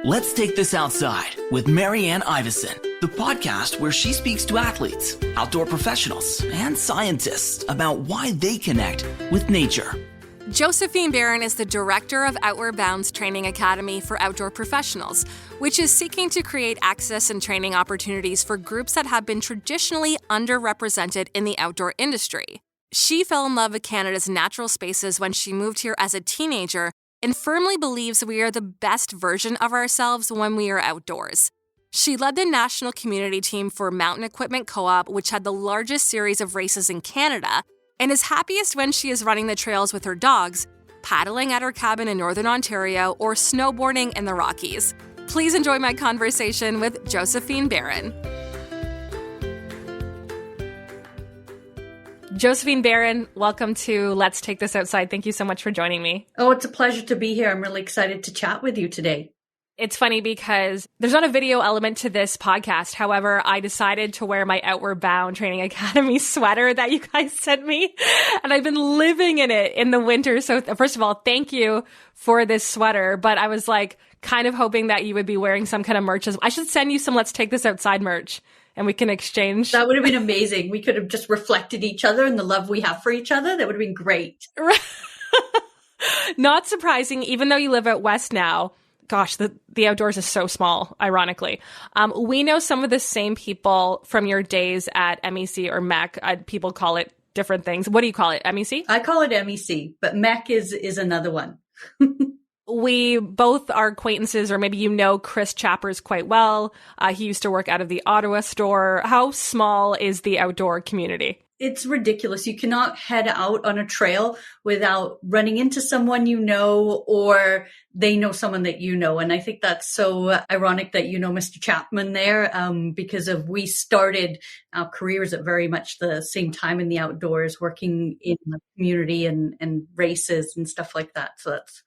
Let's Take This Outside with Marianne Iveson, the podcast where she speaks to athletes, outdoor professionals, and scientists about why they connect with nature. Josephine Baran is the director of Outward Bound's Training Academy for Outdoor Professionals, which is seeking to create access and training opportunities for groups that have been traditionally underrepresented in the outdoor industry. She fell in love with Canada's natural spaces when she moved here as a teenager and firmly believes we are the best version of ourselves when we are outdoors. She led the national community team for Mountain Equipment Co-op, which had the largest series of races in Canada, and is happiest when she is running the trails with her dogs, paddling at her cabin in Northern Ontario, or snowboarding in the Rockies. Please enjoy my conversation with Josephine Baran. Josephine Baran, welcome to Let's Take This Outside. Thank you so much for joining me. Oh, it's a pleasure to be here. I'm really excited to chat with you today. It's funny because there's not a video element to this podcast. However, I decided to wear my Outward Bound Training Academy sweater that you guys sent me, and I've been living in it in the winter. So first of all, thank you for this sweater. But I was like kind of hoping that you would be wearing some kind of merch. I should send you some Let's Take This Outside merch and we can exchange. That would have been amazing. We could have just reflected each other and the love we have for each other. That would have been great. Not surprising, even though you live out west now. Gosh, the outdoors is so small, ironically. We know some of the same people from your days at MEC or MEC. People call it different things. What do you call it, MEC? I call it MEC, but MEC is another one. We both are acquaintances, or maybe you know Chris Chappers quite well. He used to work out of the Ottawa store. How small is the outdoor community? It's ridiculous. You cannot head out on a trail without running into someone you know, or they know someone that you know. And I think that's so ironic that you know Mr. Chapman there, because we started our careers at very much the same time in the outdoors, working in the community and races and stuff like that. So that's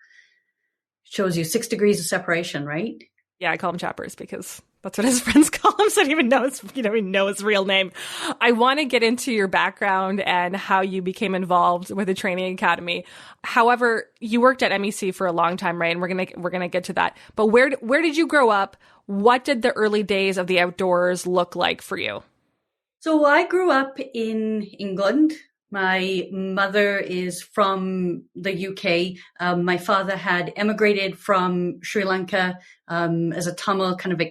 shows you 6 degrees of separation, right? Yeah, I call him Chappers because that's what his friends call him. So I didn't even know his real name. I want to get into your background and how you became involved with the training academy. However, you worked at MEC for a long time, right? And we're gonna get to that. But where did you grow up? What did the early days of the outdoors look like for you? So I grew up in England. My mother is from the UK. My father had emigrated from Sri Lanka as a Tamil, kind of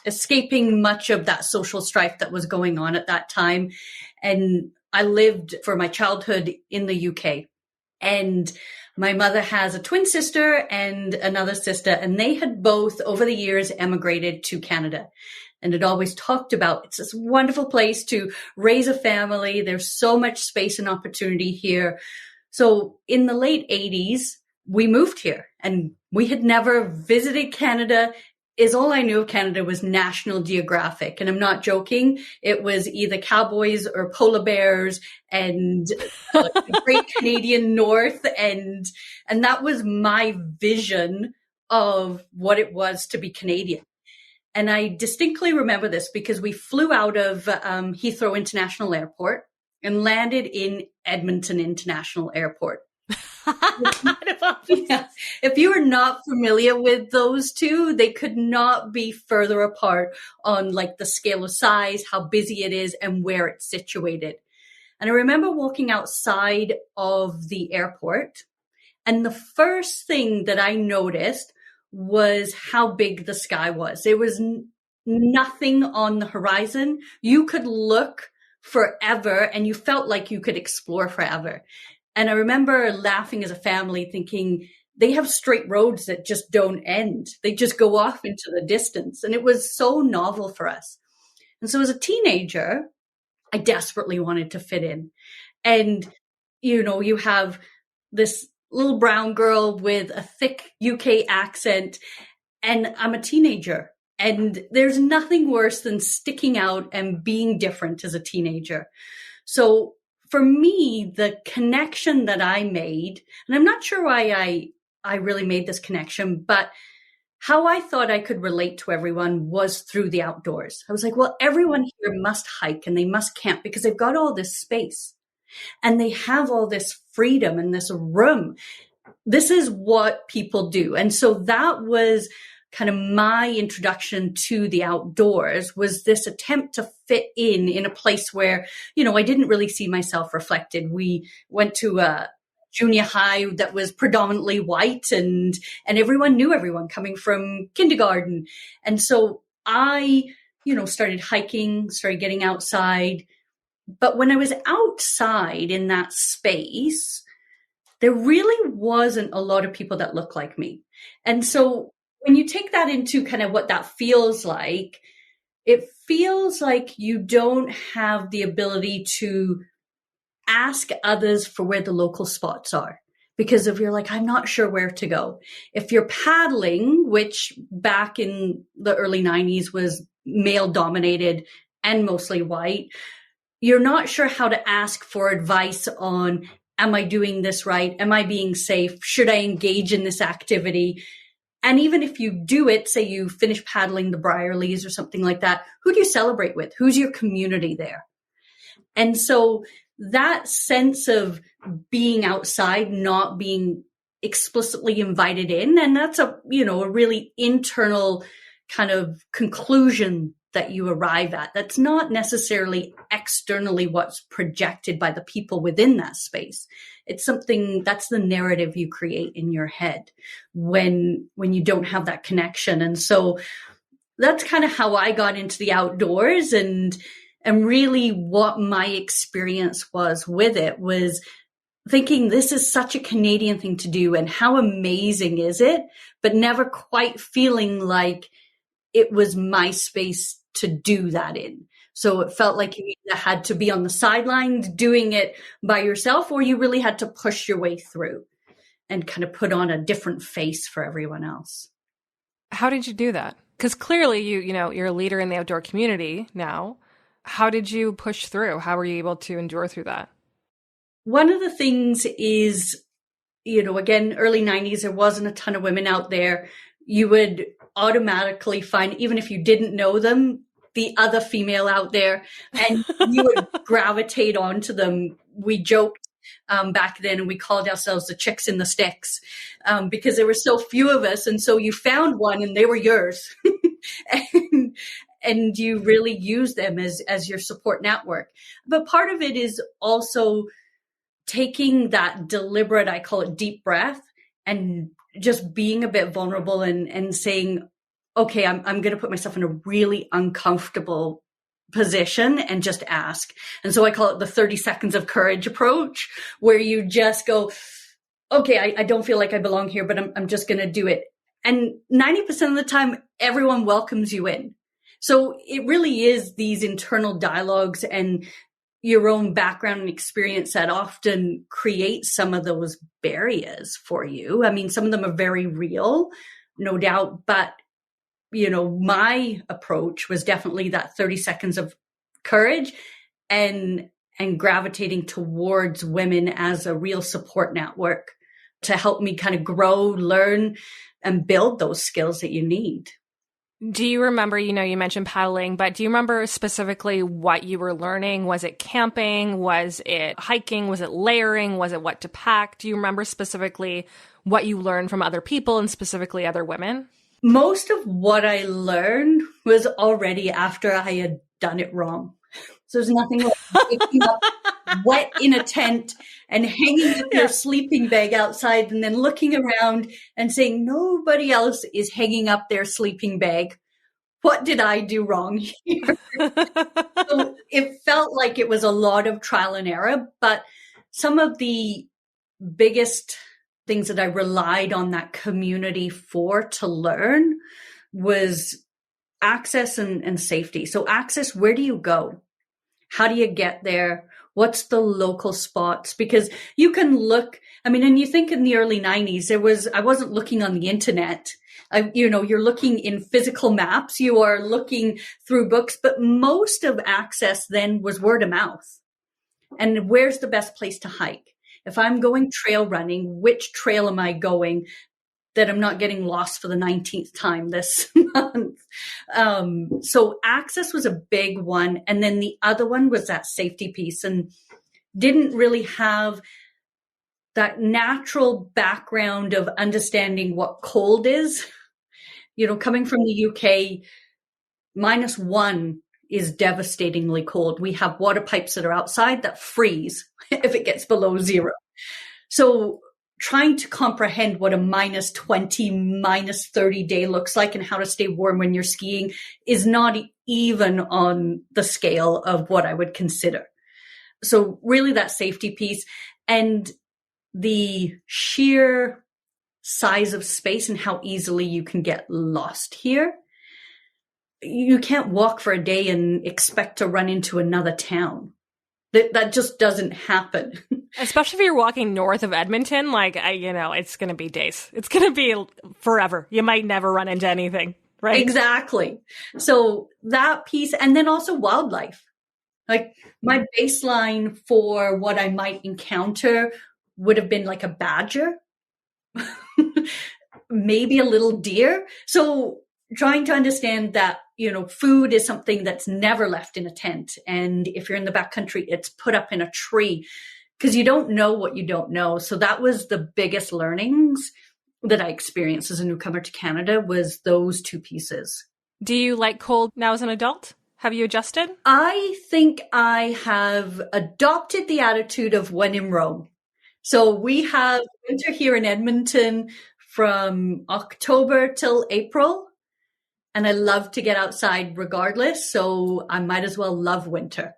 escaping much of that social strife that was going on at that time. And I lived for my childhood in the UK. And my mother has a twin sister and another sister, and they had both, over the years, emigrated to Canada. And it always talked about, it's this wonderful place to raise a family. There's so much space and opportunity here. So in the late 80s, we moved here, and we had never visited Canada. All I knew of Canada was National Geographic. And I'm not joking. It was either cowboys or polar bears and the Great Canadian North. And that was my vision of what it was to be Canadian. And I distinctly remember this because we flew out of Heathrow International Airport and landed in Edmonton International Airport. Yeah. If you are not familiar with those two, they could not be further apart on like the scale of size, how busy it is, and where it's situated. And I remember walking outside of the airport, and the first thing that I noticed was how big the sky was. There was nothing on the horizon. You could look forever and you felt like you could explore forever. And I remember laughing as a family thinking, they have straight roads that just don't end. They just go off into the distance. And it was so novel for us. And so as a teenager, I desperately wanted to fit in. And, you have this little brown girl with a thick UK accent, and I'm a teenager. And there's nothing worse than sticking out and being different as a teenager. So for me, the connection that I made, and I'm not sure why I really made this connection, but how I thought I could relate to everyone was through the outdoors. I was like, well, everyone here must hike and they must camp because they've got all this space and they have all this freedom and this room. This is what people do. And so that was kind of my introduction to the outdoors was this attempt to fit in a place where, I didn't really see myself reflected. We went to a junior high that was predominantly white, and everyone knew everyone coming from kindergarten. And so I, started hiking, started getting outside. But when I was outside in that space, there really wasn't a lot of people that looked like me. And so when you take that into kind of what that feels like, it feels like you don't have the ability to ask others for where the local spots are. Because if you're like, I'm not sure where to go. If you're paddling, which back in the early 90s was male dominated and mostly white, you're not sure how to ask for advice on, am I doing this right? Am I being safe? Should I engage in this activity? And even if you do it, say you finish paddling the Briarleys or something like that, who do you celebrate with? Who's your community there? And so that sense of being outside, not being explicitly invited in, and that's a really internal kind of conclusion that you arrive at. That's not necessarily externally what's projected by the people within that space. It's something that's the narrative you create in your head when you don't have that connection. And so that's kind of how I got into the outdoors, and really what my experience was with it was thinking this is such a Canadian thing to do and how amazing is it, but never quite feeling like it was my space to do that in. So it felt like you either had to be on the sidelines doing it by yourself, or you really had to push your way through and kind of put on a different face for everyone else. How did you do that? Because clearly you're a leader in the outdoor community now. How did you push through? How were you able to endure through that? One of the things is, again, early 90s, there wasn't a ton of women out there. You would automatically find, even if you didn't know them, the other female out there, and you would gravitate onto them. We joked back then, and we called ourselves the chicks in the sticks because there were so few of us. And so you found one and they were yours. and you really use them as your support network. But part of it is also taking that deliberate, I call it deep breath, and just being a bit vulnerable and saying, okay, I'm going to put myself in a really uncomfortable position and just ask. And so I call it the 30 seconds of courage approach, where you just go, okay, I don't feel like I belong here, but I'm just going to do it. And 90% of the time, everyone welcomes you in. So it really is these internal dialogues and your own background and experience that often create some of those barriers for you. I mean, some of them are very real, no doubt, but my approach was definitely that 30 seconds of courage and gravitating towards women as a real support network to help me kind of grow, learn, and build those skills that you need. Do you remember, you mentioned paddling, but do you remember specifically what you were learning? Was it camping? Was it hiking? Was it layering? Was it what to pack? Do you remember specifically what you learned from other people and specifically other women? Most of what I learned was already after I had done it wrong. So there's nothing like waking up wet in a tent and hanging up your sleeping bag outside and then looking around and saying, nobody else is hanging up their sleeping bag. What did I do wrong here? So it felt like it was a lot of trial and error, but some of the biggest things that I relied on that community for to learn was access and safety. So access, where do you go? How do you get there? What's the local spots? Because you can look, and you think in the early 90s, I wasn't looking on the internet. You're looking in physical maps, you are looking through books, but most of access then was word of mouth. And where's the best place to hike? If I'm going trail running, which trail am I going that I'm not getting lost for the 19th time this month? So access was a big one. And then the other one was that safety piece, and didn't really have that natural background of understanding what cold is Coming from the UK, -1 is devastatingly cold. We have water pipes that are outside that freeze if it gets below 0. So trying to comprehend what a -20, -30 day looks like and how to stay warm when you're skiing is not even on the scale of what I would consider. So really that safety piece and the sheer size of space and how easily you can get lost here. You can't walk for a day and expect to run into another town. That just doesn't happen. Especially if you're walking north of Edmonton, it's going to be days. It's going to be forever. You might never run into anything, right? Exactly. So that piece, and then also wildlife. Like my baseline for what I might encounter would have been like a badger, maybe a little deer. So trying to understand that, food is something that's never left in a tent. And if you're in the backcountry, it's put up in a tree because you don't know what you don't know. So that was the biggest learnings that I experienced as a newcomer to Canada was those two pieces. Do you like cold now as an adult? Have you adjusted? I think I have adopted the attitude of when in Rome. So we have winter here in Edmonton from October till April. And I love to get outside regardless. So I might as well love winter.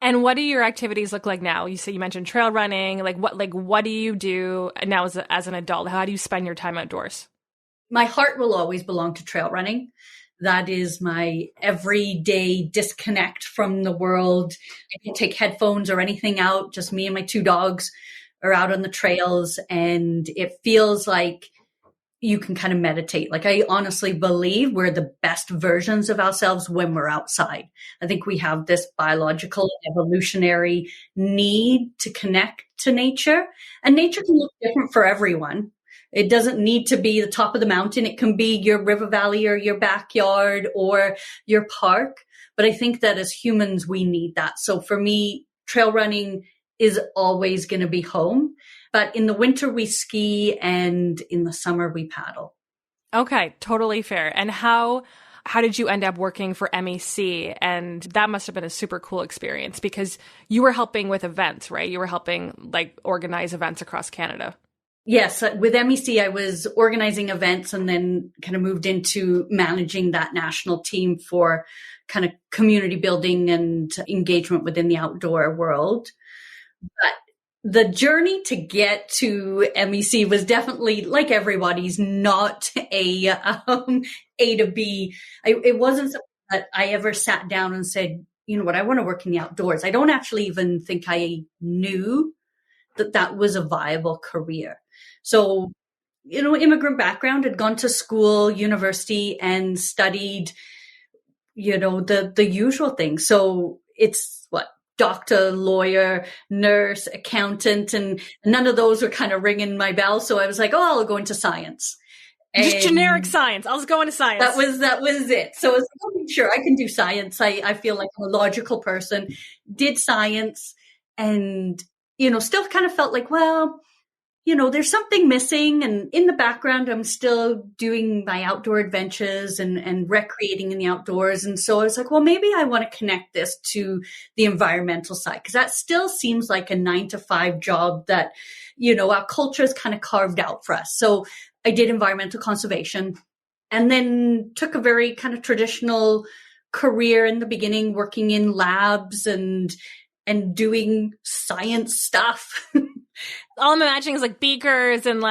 And what do your activities look like now? You mentioned trail running. What do you do now as an adult? How do you spend your time outdoors? My heart will always belong to trail running. That is my everyday disconnect from the world. I don't take headphones or anything out. Just me and my 2 dogs are out on the trails. And it feels like you can kind of meditate. Like I honestly believe we're the best versions of ourselves when we're outside. I think we have this biological evolutionary need to connect to nature, and nature can look different for everyone. It doesn't need to be the top of the mountain. It can be your river valley or your backyard or your park. But I think that as humans, we need that. So for me, trail running is always going to be home. But in the winter, we ski, and in the summer, we paddle. Okay, totally fair. And how did you end up working for MEC? And that must have been a super cool experience because you were helping with events, right? You were helping organize events across Canada. Yes, with MEC, I was organizing events and then kind of moved into managing that national team for kind of community building and engagement within the outdoor world. But the journey to get to MEC was definitely, like everybody's, not a to B. It wasn't something that I ever sat down and said, you know what, I want to work in the outdoors. I don't actually even think I knew that was a viable career. So, immigrant background, had gone to school, university, and studied, the usual things. So it's doctor, lawyer, nurse, accountant, and none of those were kind of ringing my bell. So I was like, I'll go into science. Just generic science. I'll just go into science. That was it. So I was like, okay, sure, I can do science. I feel like I'm a logical person. Did science and, still kind of felt like, well, there's something missing. And in the background, I'm still doing my outdoor adventures and recreating in the outdoors. And so I was like, well, maybe I want to connect this to the environmental side, because that still seems like a 9-to-5 job that, our culture is kind of carved out for us. So I did environmental conservation and then took a very kind of traditional career in the beginning, working in labs and doing science stuff. All I'm imagining is beakers and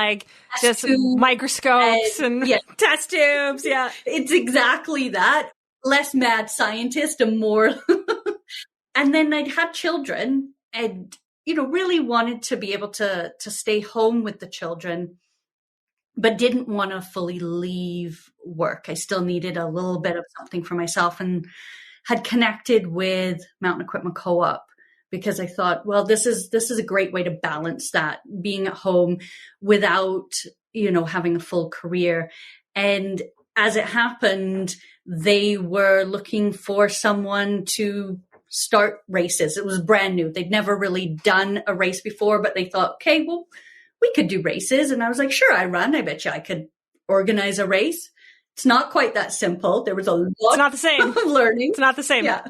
just microscopes and test tubes. Yeah. It's exactly that. Less mad scientist and more. And then I'd had children and, really wanted to be able to stay home with the children, but didn't want to fully leave work. I still needed a little bit of something for myself and had connected with Mountain Equipment Co-op, because I thought, well, this is a great way to balance that, being at home without, having a full career. And as it happened, they were looking for someone to start races. It was brand new. They'd never really done a race before, but they thought, okay, well, we could do races. And I was like, sure, I run. I bet you I could organize a race. It's not quite that simple. There was a lot It's not the same. of learning. It's not the same. Yeah.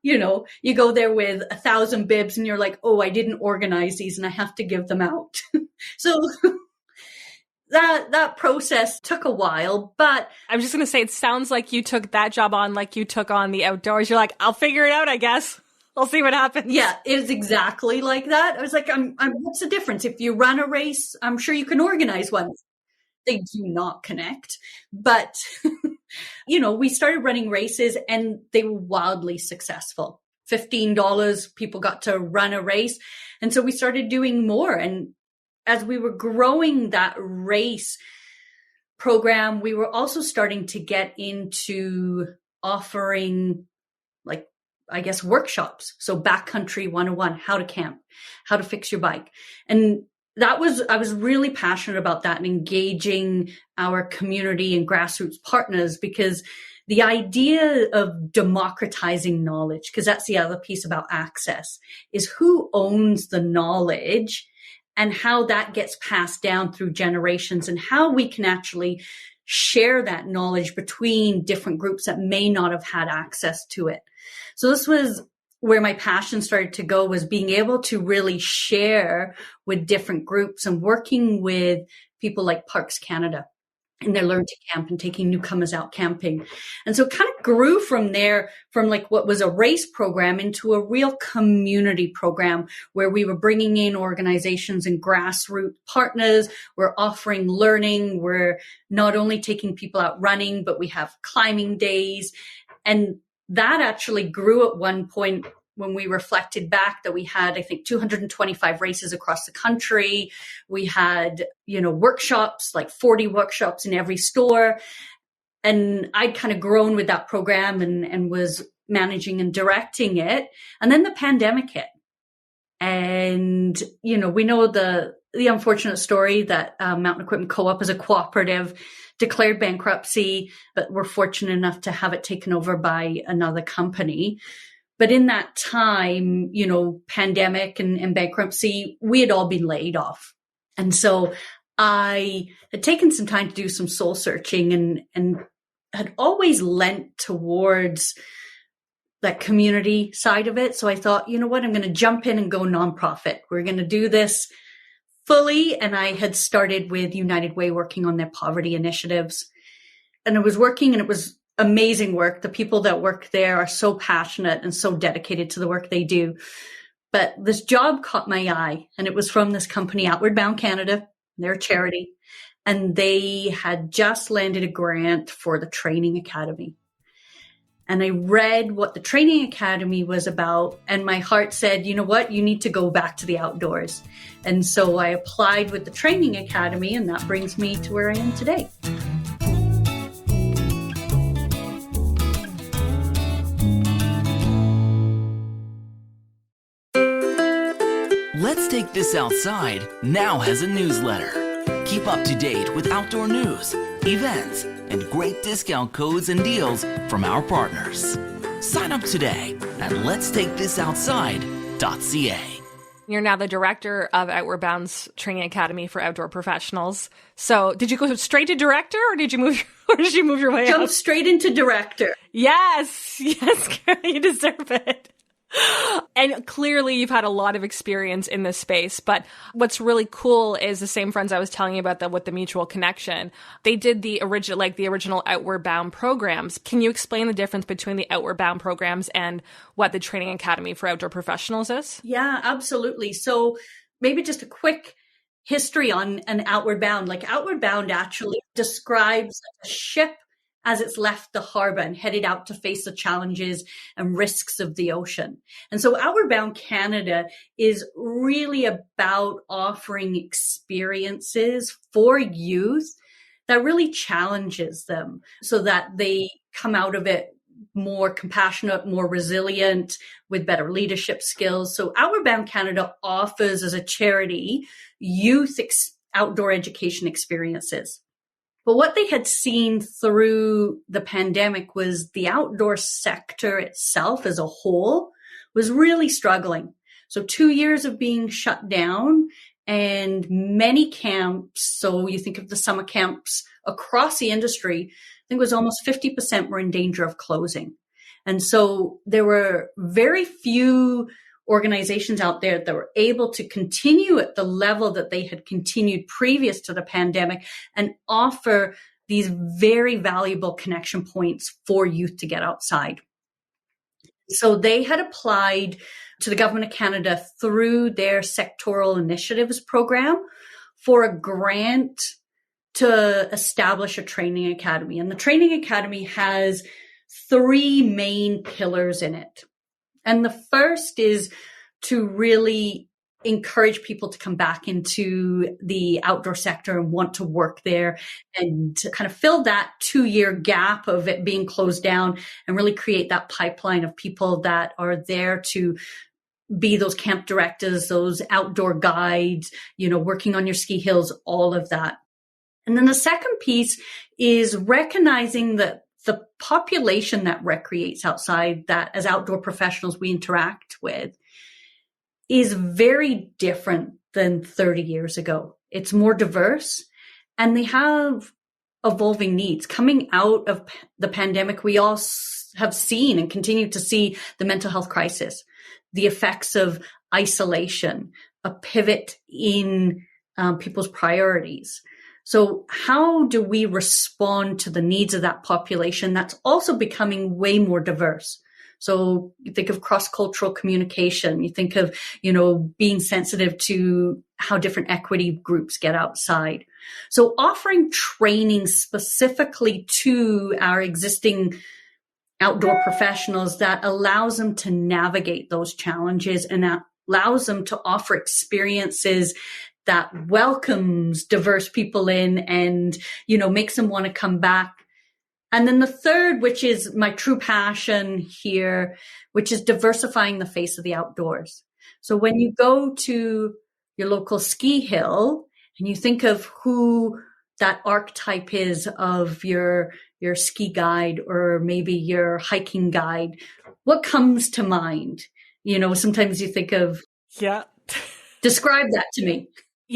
You go there with 1,000 bibs and you're like, oh, I didn't organize these and I have to give them out. So that process took a while, but I'm just going to say, it sounds like you took that job on like you took on the outdoors. You're like, I'll figure it out, I guess. I'll see what happens. yeah, it is exactly like that. I was like, what's the difference? If you run a race, I'm sure you can organize one. They do not connect. But, we started running races and they were wildly successful. $15, people got to run a race. And so we started doing more. And as we were growing that race program, we were also starting to get into offering, workshops. So backcountry 101, how to camp, how to fix your bike. And I was really passionate about that and engaging our community and grassroots partners, because the idea of democratizing knowledge, because that's the other piece about access, is who owns the knowledge and how that gets passed down through generations and how we can actually share that knowledge between different groups that may not have had access to it. So this was where my passion started to go, was being able to really share with different groups and working with people like Parks Canada and their Learn to Camp and taking newcomers out camping. And so it kind of grew from there, from what was a race program into a real community program where we were bringing in organizations and grassroots partners. We're offering learning. We're not only taking people out running, but we have climbing days. And that actually grew at one point when we reflected back that we had, I think, 225 races across the country. We had, workshops, like 40 workshops in every store. And I'd kind of grown with that program and was managing and directing it. And then the pandemic hit. And, we know the unfortunate story that Mountain Equipment Co-op as a cooperative declared bankruptcy, but we're fortunate enough to have it taken over by another company. But in that time, pandemic and bankruptcy, we had all been laid off. And so I had taken some time to do some soul searching and had always lent towards that community side of it. So I thought, you know what, I'm going to jump in and go nonprofit. We're going to do this fully. And I had started with United Way working on their poverty initiatives. And I was working, and it was amazing work. The people that work there are so passionate and so dedicated to the work they do. But this job caught my eye, and it was from this company, Outward Bound Canada. They're a charity. And they had just landed a grant for the training academy. And I read what the training academy was about, and my heart said, you know what, you need to go back to the outdoors. And so I applied with the training academy, and that brings me to where I am today. Let's Take This Outside now has a newsletter. Keep up to date with outdoor news, events, and great discount codes and deals from our partners. Sign up today at letstakethisoutside.ca. You're now the director of Outward Bound's Training Academy for Outdoor Professionals. So did you go straight to director, or did you move your way up? Jump straight into director. Yes, Carol, you deserve it. And clearly you've had a lot of experience in this space, but what's really cool is the same friends I was telling you about with the mutual connection. They did the original Outward Bound programs. Can you explain the difference between the Outward Bound programs and what the Training Academy for Outdoor Professionals is? Yeah, absolutely. So maybe just a quick history on an Outward Bound. Outward Bound actually describes a ship as it's left the harbor and headed out to face the challenges and risks of the ocean. And so Outward Bound Canada is really about offering experiences for youth that really challenges them so that they come out of it more compassionate, more resilient, with better leadership skills. So Outward Bound Canada offers, as a charity, youth outdoor education experiences. But what they had seen through the pandemic was the outdoor sector itself as a whole was really struggling. So 2 years of being shut down, and many camps, so you think of the summer camps across the industry, think it was almost 50% were in danger of closing. And so there were very few organizations out there that were able to continue at the level that they had continued previous to the pandemic and offer these very valuable connection points for youth to get outside. So they had applied to the Government of Canada through their sectoral initiatives program for a grant to establish a training academy. And the training academy has 3 main pillars in it. And the first is to really encourage people to come back into the outdoor sector and want to work there and to kind of fill that 2-year gap of it being closed down and really create that pipeline of people that are there to be those camp directors, those outdoor guides, working on your ski hills, all of that. And then the second piece is recognizing that the population that recreates outside, that as outdoor professionals we interact with, is very different than 30 years ago. It's more diverse and they have evolving needs. Coming out of the pandemic, we all have seen and continue to see the mental health crisis, the effects of isolation, a pivot in people's priorities. So how do we respond to the needs of that population that's also becoming way more diverse? So you think of cross-cultural communication, you think of, being sensitive to how different equity groups get outside. So offering training specifically to our existing outdoor professionals that allows them to navigate those challenges and that allows them to offer experiences that welcomes diverse people in and, makes them want to come back. And then the third, which is my true passion here, which is diversifying the face of the outdoors. So when you go to your local ski hill and you think of who that archetype is of your ski guide or maybe your hiking guide, what comes to mind? Sometimes you think of, describe that to me.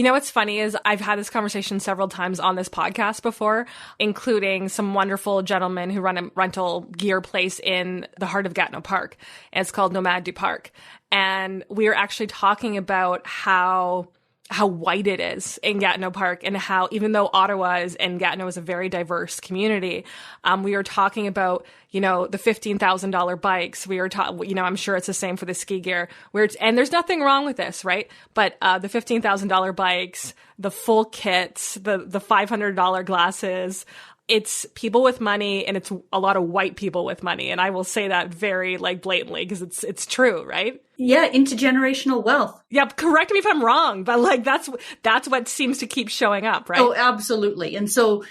What's funny is I've had this conversation several times on this podcast before, including some wonderful gentlemen who run a rental gear place in the heart of Gatineau Park. And it's called Nomad du Parc. And we were actually talking about how white it is in Gatineau Park and how even though Ottawa and Gatineau is a very diverse community, we were talking about, the $15,000 bikes. We were talking, I'm sure it's the same for the ski gear and there's nothing wrong with this, right? But the $15,000 bikes, the full kits, the $500 glasses, it's people with money and it's a lot of white people with money. And I will say that very blatantly because it's true, right? Yeah. Intergenerational wealth. Yeah. Correct me if I'm wrong, but that's what seems to keep showing up, right? Oh, absolutely. And so,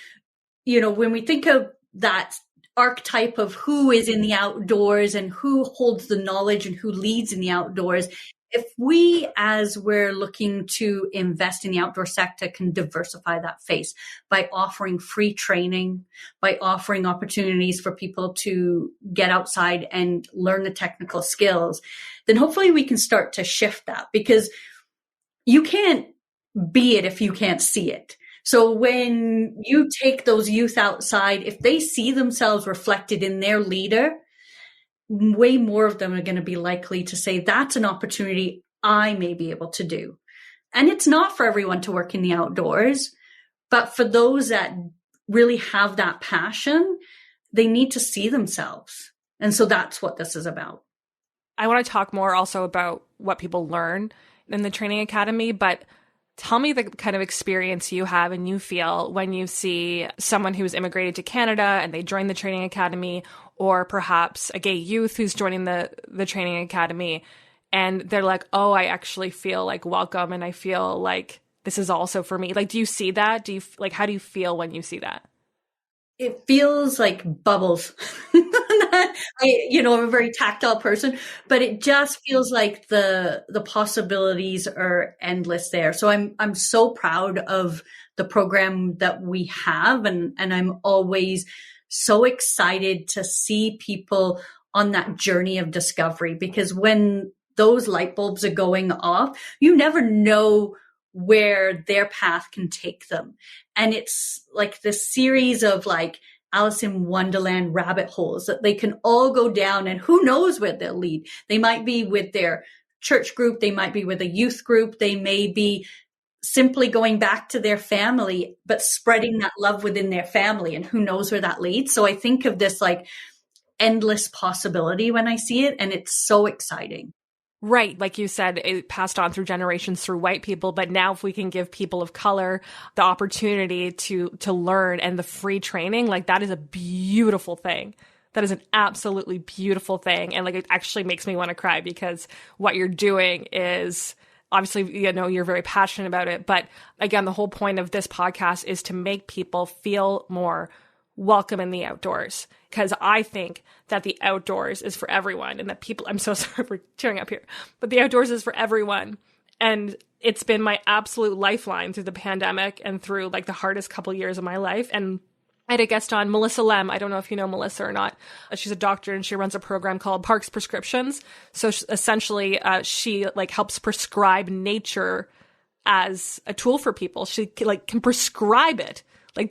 when we think of that archetype of who is in the outdoors and who holds the knowledge and who leads in the outdoors, if we, as we're looking to invest in the outdoor sector, can diversify that face by offering free training, by offering opportunities for people to get outside and learn the technical skills, then hopefully we can start to shift that because you can't be it if you can't see it. So when you take those youth outside, if they see themselves reflected in their leader, way more of them are going to be likely to say, that's an opportunity I may be able to do. And it's not for everyone to work in the outdoors, but for those that really have that passion, they need to see themselves. And so that's what this is about. I want to talk more also about what people learn in the training academy, but tell me the kind of experience you have and you feel when you see someone who's immigrated to Canada and they join the training academy, or perhaps a gay youth who's joining the training academy and they're like, oh, I actually feel welcome and I feel like this is also for me. Do you see that? How do you feel when you see that? It feels like bubbles. I'm a very tactile person, but it just feels like the possibilities are endless there. So I'm so proud of the program that we have, and I'm always so excited to see people on that journey of discovery, because when those light bulbs are going off, you never know where their path can take them. And it's like this series of Alice in Wonderland rabbit holes that they can all go down, and who knows where they'll lead. They might be with their church group. They might be with a youth group. They may be simply going back to their family, but spreading that love within their family, and who knows where that leads. So I think of this like endless possibility when I see it, and it's so exciting. Right. Like you said, it passed on through generations through white people. But now if we can give people of color the opportunity to learn and the free training, like that is a beautiful thing. That is an absolutely beautiful thing. And like, it actually makes me want to cry, because what you're doing is obviously, you know, you're very passionate about it. But again, the whole point of this podcast is to make people feel more welcome in the outdoors, because I think that the outdoors is for everyone, and that people, I'm so sorry for tearing up here, but the outdoors is for everyone. And it's been my absolute lifeline through the pandemic and through like the hardest couple years of my life. And I had a guest on, Melissa Lem. I don't know if you know Melissa or not. She's a doctor, and she runs a program called Parks Prescriptions. So essentially, she like helps prescribe nature as a tool for people. She like can prescribe it.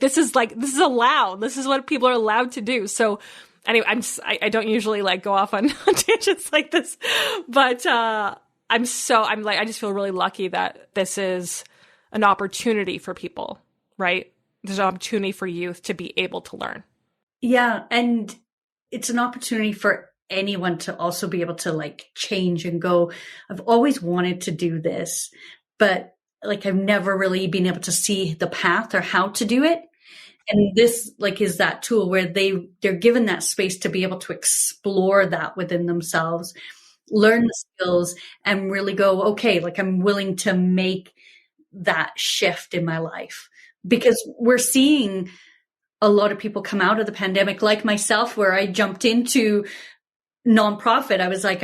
This is allowed. This is what people are allowed to do. So anyway, I don't usually like go off on tangents like this, but I just feel really lucky that this is an opportunity for people, right? There's an opportunity for youth to be able to learn. Yeah. And it's an opportunity for anyone to also be able to like change and go, I've always wanted to do this, but like I've never really been able to see the path or how to do it. And this like is that tool where they're given that space to be able to explore that within themselves, learn the skills, and really go, okay, like I'm willing to make that shift in my life. Because we're seeing a lot of people come out of the pandemic, like myself, where I jumped into nonprofit. I was like,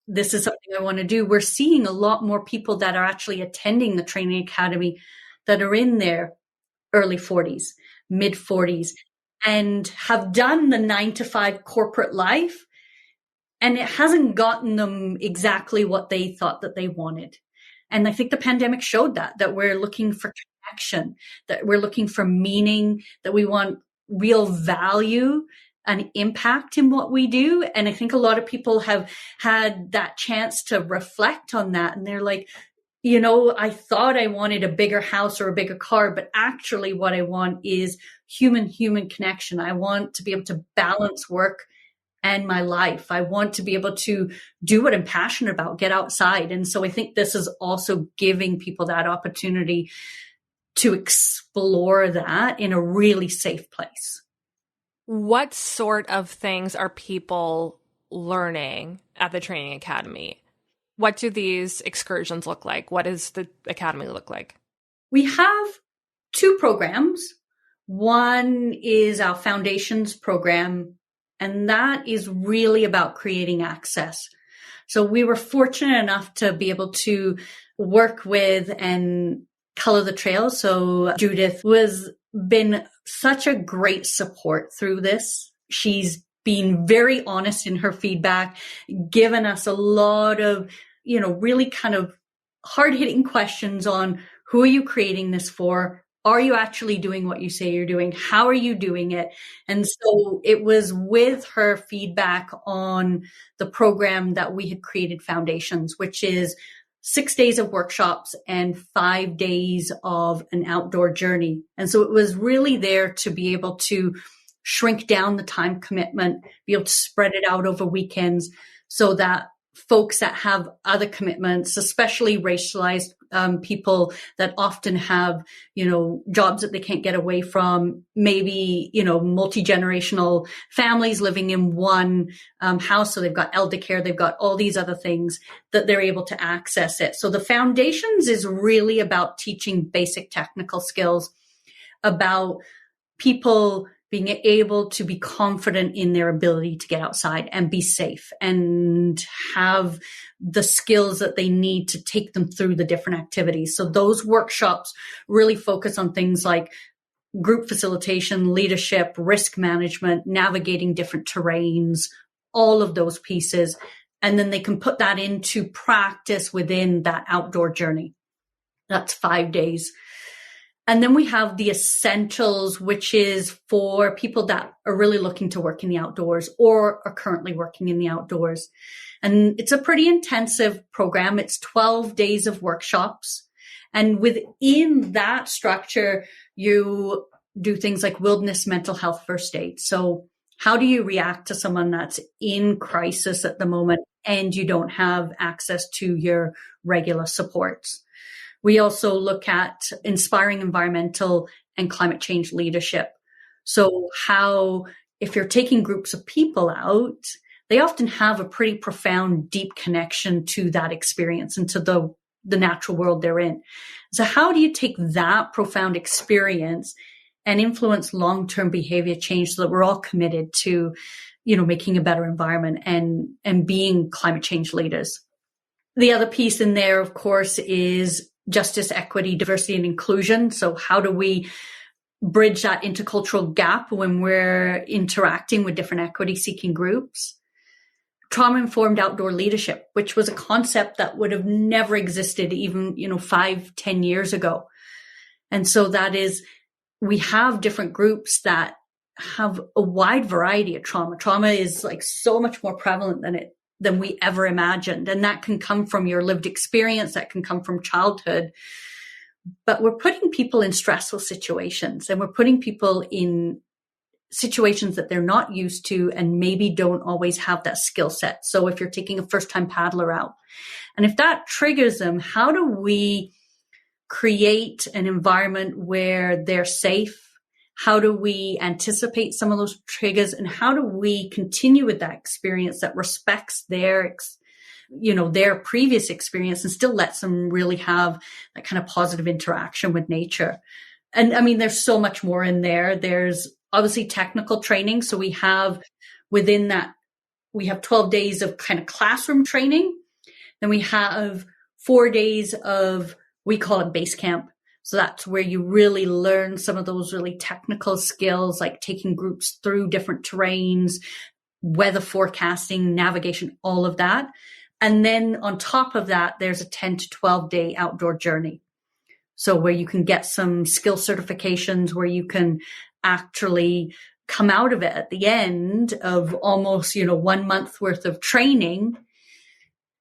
this is something I want to do. We're seeing a lot more people that are actually attending the training academy that are in their early 40s, mid 40s, and have done the 9-to-5 corporate life. And it hasn't gotten them exactly what they thought that they wanted. And I think the pandemic showed that we're looking for connection, that we're looking for meaning, that we want real value and impact in what we do. And I think a lot of people have had that chance to reflect on that. And they're like, you know, I thought I wanted a bigger house or a bigger car, but actually what I want is human connection. I want to be able to balance work and my life. I want to be able to do what I'm passionate about, get outside. And so I think this is also giving people that opportunity to explore that in a really safe place. What sort of things are people learning at the training academy? What do these excursions look like? What does the academy look like? We have 2 programs. One is our foundations program, and that is really about creating access. So we were fortunate enough to be able to work with and color the trail. So Judith was been such a great support through this. She's been very honest in her feedback, given us a lot of, you know, really kind of hard-hitting questions on who are you creating this for? Are you actually doing what you say you're doing? How are you doing it? And so it was with her feedback on the program that we had created Foundations, which is 6 days of workshops and 5 days of an outdoor journey. And so it was really there to be able to shrink down the time commitment, be able to spread it out over weekends so that folks that have other commitments, especially racialized people that often have, you know, jobs that they can't get away from, maybe, you know, multi-generational families living in one house. So they've got elder care, they've got all these other things that they're able to access it. So the Foundations is really about teaching basic technical skills, about people being able to be confident in their ability to get outside and be safe and have the skills that they need to take them through the different activities. So those workshops really focus on things like group facilitation, leadership, risk management, navigating different terrains, all of those pieces. And then they can put that into practice within that outdoor journey. That's 5 days. And then we have the essentials, which is for people that are really looking to work in the outdoors or are currently working in the outdoors. And it's a pretty intensive program. It's 12 days of workshops. And within that structure, you do things like wilderness mental health first aid. So how do you react to someone that's in crisis at the moment and you don't have access to your regular supports? We also look at inspiring environmental and climate change leadership. So how, if you're taking groups of people out, they often have a pretty profound, deep connection to that experience and to the natural world they're in. So how do you take that profound experience and influence long-term behavior change so that we're all committed to, making a better environment and being climate change leaders? The other piece in there, of course, is justice, equity, diversity, and inclusion. So how do we bridge that intercultural gap when we're interacting with different equity-seeking groups? Trauma-informed outdoor leadership, which was a concept that would have never existed even, 5-10 years ago. And so that is, we have different groups that have a wide variety of trauma. Trauma is like so much more prevalent than we ever imagined. And that can come from your lived experience, that can come from childhood. But we're putting people in stressful situations, and we're putting people in situations that they're not used to and maybe don't always have that skill set. So if you're taking a first-time paddler out, and if that triggers them, how do we create an environment where they're safe? How do we anticipate some of those triggers? And how do we continue with that experience that respects their previous experience and still lets them really have that kind of positive interaction with nature? And I mean, there's so much more in there. There's obviously technical training. So we have within that, we have 12 days of kind of classroom training. Then we have 4 days of, we call it basecamp. So that's where you really learn some of those really technical skills, like taking groups through different terrains, weather forecasting, navigation, all of that. And then on top of that, there's a 10 to 12 day outdoor journey. So where you can get some skill certifications, where you can actually come out of it at the end of almost, 1 month worth of training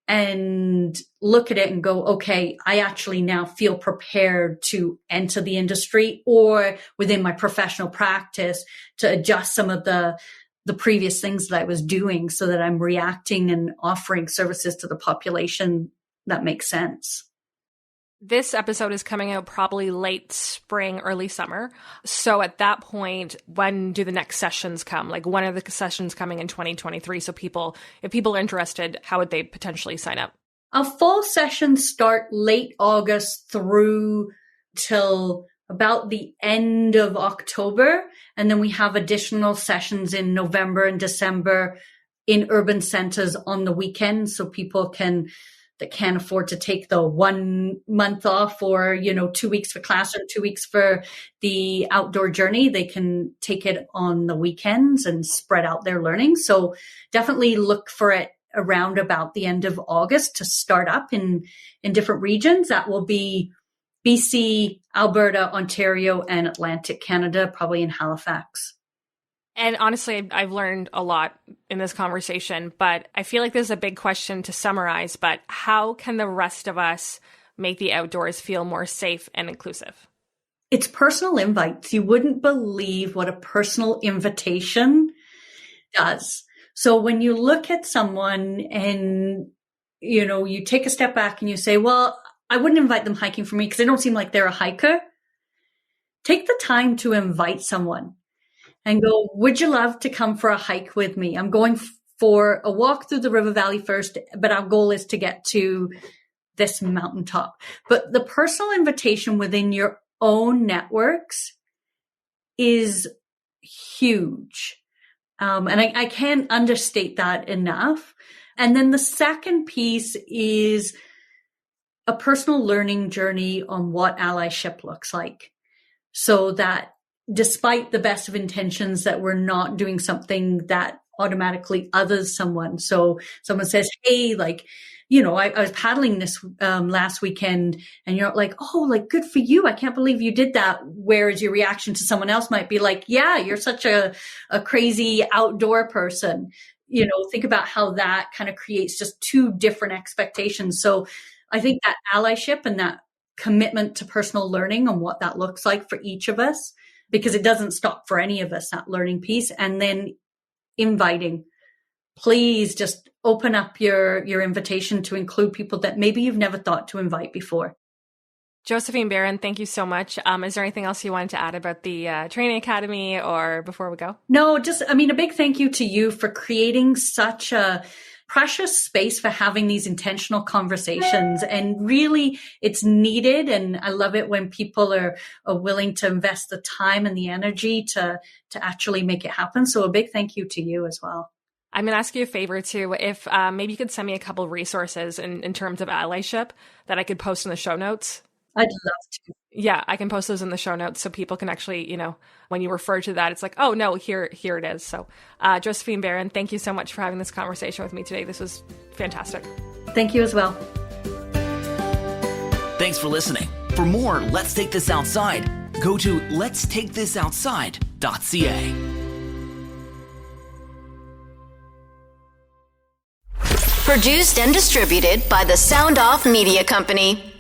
and look at it and go, okay, I actually now feel prepared to enter the industry or within my professional practice to adjust some of the previous things that I was doing so that I'm reacting and offering services to the population that makes sense. This episode is coming out probably late spring, early summer. So at that point, when do the next sessions come? Like, when are the sessions coming in 2023? So if people are interested, how would they potentially sign up? Our fall sessions start late August through till about the end of October. And then we have additional sessions in November and December in urban centers on the weekends. So people that can't afford to take the 1 month off or, 2 weeks for classroom, 2 weeks for the outdoor journey, they can take it on the weekends and spread out their learning. So definitely look for it around about the end of August to start up in different regions. That will be BC, Alberta, Ontario, and Atlantic Canada, probably in Halifax. And honestly, I've learned a lot in this conversation, but I feel like this is a big question to summarize, but how can the rest of us make the outdoors feel more safe and inclusive? It's personal invites. You wouldn't believe what a personal invitation does. So when you look at someone and, you take a step back and you say, well, I wouldn't invite them hiking for me because they don't seem like they're a hiker. Take the time to invite someone and go, would you love to come for a hike with me? I'm going for a walk through the river valley first, but our goal is to get to this mountaintop. But the personal invitation within your own networks is huge. And I can't understate that enough. And then the second piece is a personal learning journey on what allyship looks like. So that despite the best of intentions, that we're not doing something that automatically others someone. So someone says, hey, I was paddling this last weekend, and you're like, oh, like, good for you. I can't believe you did that. Whereas your reaction to someone else might be like, yeah, you're such a crazy outdoor person. Think about how that kind of creates just two different expectations. So I think that allyship and that commitment to personal learning and what that looks like for each of us, because it doesn't stop for any of us, that learning piece. And then inviting. Please just open up your invitation to include people that maybe you've never thought to invite before. Josephine, Baran, thank you so much. Is there anything else you wanted to add about the Training Academy or before we go? No, just, a big thank you to you for creating such a precious space for having these intentional conversations. And really, it's needed. And I love it when people are willing to invest the time and the energy to actually make it happen. So a big thank you to you as well. I'm going to ask you a favor too. If maybe you could send me a couple of resources in terms of allyship that I could post in the show notes. I'd love to. Yeah, I can post those in the show notes so people can actually, when you refer to that, it's like, oh no, here it is. So Josephine, Baran, thank you so much for having this conversation with me today. This was fantastic. Thank you as well. Thanks for listening. For more Let's Take This Outside, go to letstakethisoutside.ca. Produced and distributed by the Sound Off Media Company.